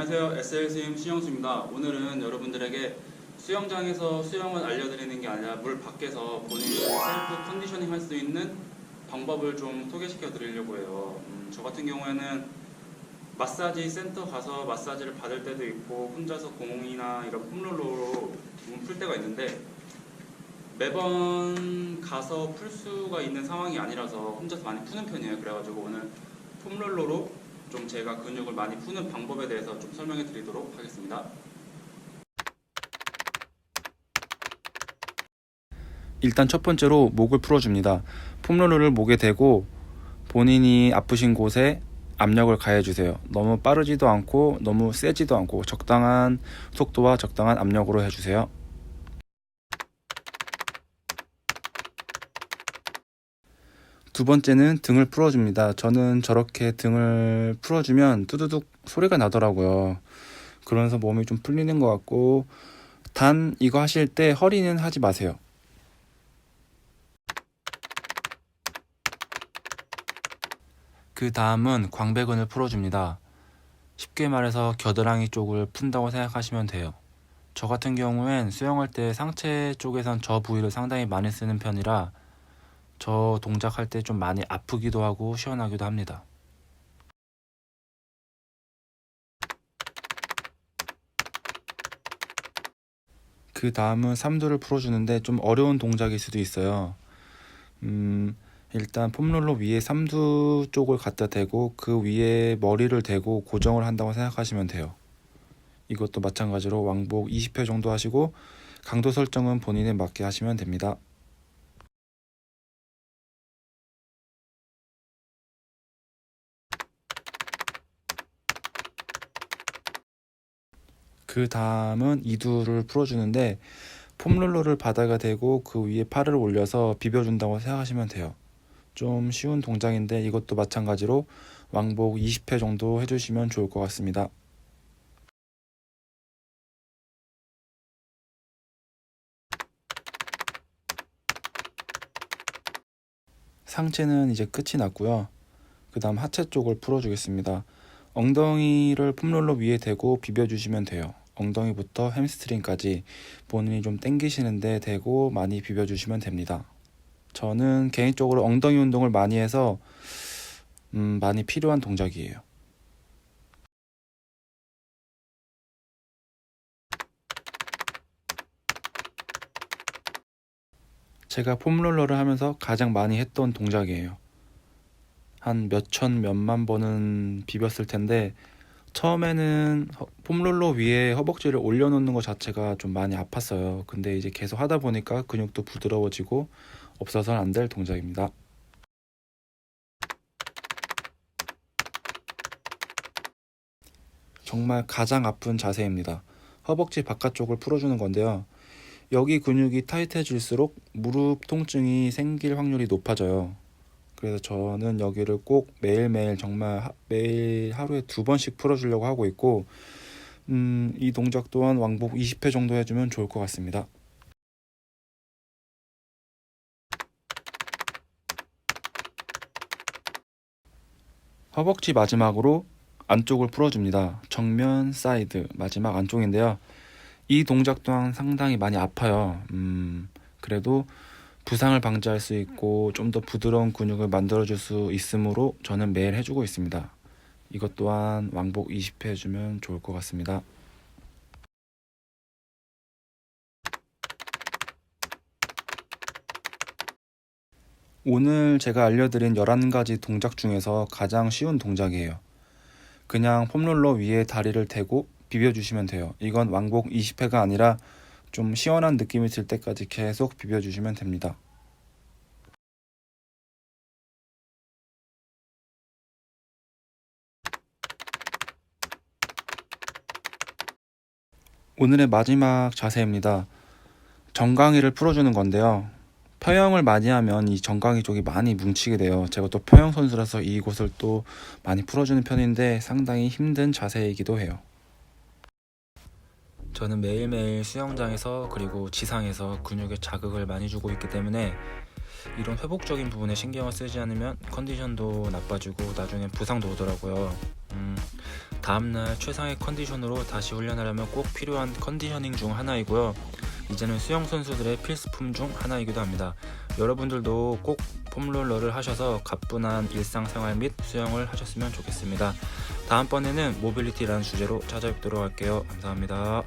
안녕하세요. SL스임 수영수입니다. 오늘은 여러분들에게 수영장에서 수영을 알려드리는 게 아니라 물 밖에서 본인이 셀프 컨디셔닝 할 수 있는 방법을 좀 소개시켜 드리려고 해요. 저 같은 경우에는 마사지 센터 가서 마사지를 받을 때도 있고 혼자서 공이나 이런 폼롤러로 몸 풀 때가 있는데 매번 가서 풀 수가 있는 상황이 아니라서 혼자서 많이 푸는 편이에요. 그래가지고 오늘 폼롤러로 좀 제가 근육을 많이 푸는 방법에 대해서 좀 설명해 드리도록 하겠습니다. 일단 첫 번째로 목을 풀어줍니다. 폼롤러를 목에 대고 본인이 아프신 곳에 압력을 가해주세요. 너무 빠르지도 않고 너무 세지도 않고 적당한 속도와 적당한 압력으로 해주세요. 두 번째는 등을 풀어줍니다. 저는 저렇게 등을 풀어주면 뚜두둑 소리가 나더라고요. 그러면서 몸이 좀 풀리는 것 같고, 단 이거 하실 때 허리는 하지 마세요. 그 다음은 광배근을 풀어줍니다. 쉽게 말해서 겨드랑이 쪽을 푼다고 생각하시면 돼요. 저 같은 경우엔 수영할 때 상체 쪽에선 저 부위를 상당히 많이 쓰는 편이라 저 동작할 때 좀 많이 아프기도 하고 시원하기도 합니다. 그 다음은 삼두를 풀어주는데 좀 어려운 동작일 수도 있어요. 일단 폼롤러 위에 삼두 쪽을 갖다 대고 그 위에 머리를 대고 고정을 한다고 생각하시면 돼요. 이것도 마찬가지로 왕복 20회 정도 하시고 강도 설정은 본인에 맞게 하시면 됩니다. 그 다음은 이두를 풀어주는데 폼롤러를 바닥에 대고 그 위에 팔을 올려서 비벼준다고 생각하시면 돼요. 좀 쉬운 동작인데 이것도 마찬가지로 왕복 20회 정도 해주시면 좋을 것 같습니다. 상체는 이제 끝이 났고요. 그 다음 하체 쪽을 풀어주겠습니다. 엉덩이를 폼롤러 위에 대고 비벼주시면 돼요. 엉덩이부터 햄스트링까지 본인이 좀 당기시는데 대고 많이 비벼주시면 됩니다. 저는 개인적으로 엉덩이 운동을 많이 해서 많이 필요한 동작이에요. 제가 폼롤러를 하면서 가장 많이 했던 동작이에요. 한 몇천 몇만 번은 비볐을 텐데 처음에는 폼롤러 위에 허벅지를 올려놓는 것 자체가 좀 많이 아팠어요. 근데 이제 계속 하다 보니까 근육도 부드러워지고 없어서는 안 될 동작입니다. 정말 가장 아픈 자세입니다. 허벅지 바깥쪽을 풀어주는 건데요. 여기 근육이 타이트해질수록 무릎 통증이 생길 확률이 높아져요. 그래서 저는 여기를 꼭 매일매일 정말 매일 하루에 2번씩 풀어주려고 하고 있고 이 동작 또한 왕복 20회 정도 해주면 좋을 것 같습니다. 허벅지 마지막으로 안쪽을 풀어줍니다. 정면, 사이드, 마지막 안쪽인데요. 이 동작 또한 상당히 많이 아파요. 그래도 부상을 방지할 수 있고 좀 더 부드러운 근육을 만들어줄 수 있으므로 저는 매일 해주고 있습니다. 이것 또한 왕복 20회 해주면 좋을 것 같습니다. 오늘 제가 알려드린 11가지 동작 중에서 가장 쉬운 동작이에요. 그냥 폼롤러 위에 다리를 대고 비벼주시면 돼요. 이건 왕복 20회가 아니라 좀 시원한 느낌이 들 때까지 계속 비벼주시면 됩니다. 오늘의 마지막 자세입니다. 정강이를 풀어주는 건데요. 평형을 많이 하면 이 정강이 쪽이 많이 뭉치게 돼요. 제가 또 평형 선수라서 이곳을 또 많이 풀어주는 편인데 상당히 힘든 자세이기도 해요. 저는 매일매일 수영장에서 그리고 지상에서 근육에 자극을 많이 주고 있기 때문에 이런 회복적인 부분에 신경을 쓰지 않으면 컨디션도 나빠지고 나중엔 부상도 오더라고요. 다음날 최상의 컨디션으로 다시 훈련하려면 꼭 필요한 컨디셔닝 중 하나이고요. 이제는 수영 선수들의 필수품 중 하나이기도 합니다. 여러분들도 꼭 폼롤러를 하셔서 가뿐한 일상생활 및 수영을 하셨으면 좋겠습니다. 다음번에는 모빌리티라는 주제로 찾아뵙도록 할게요. 감사합니다.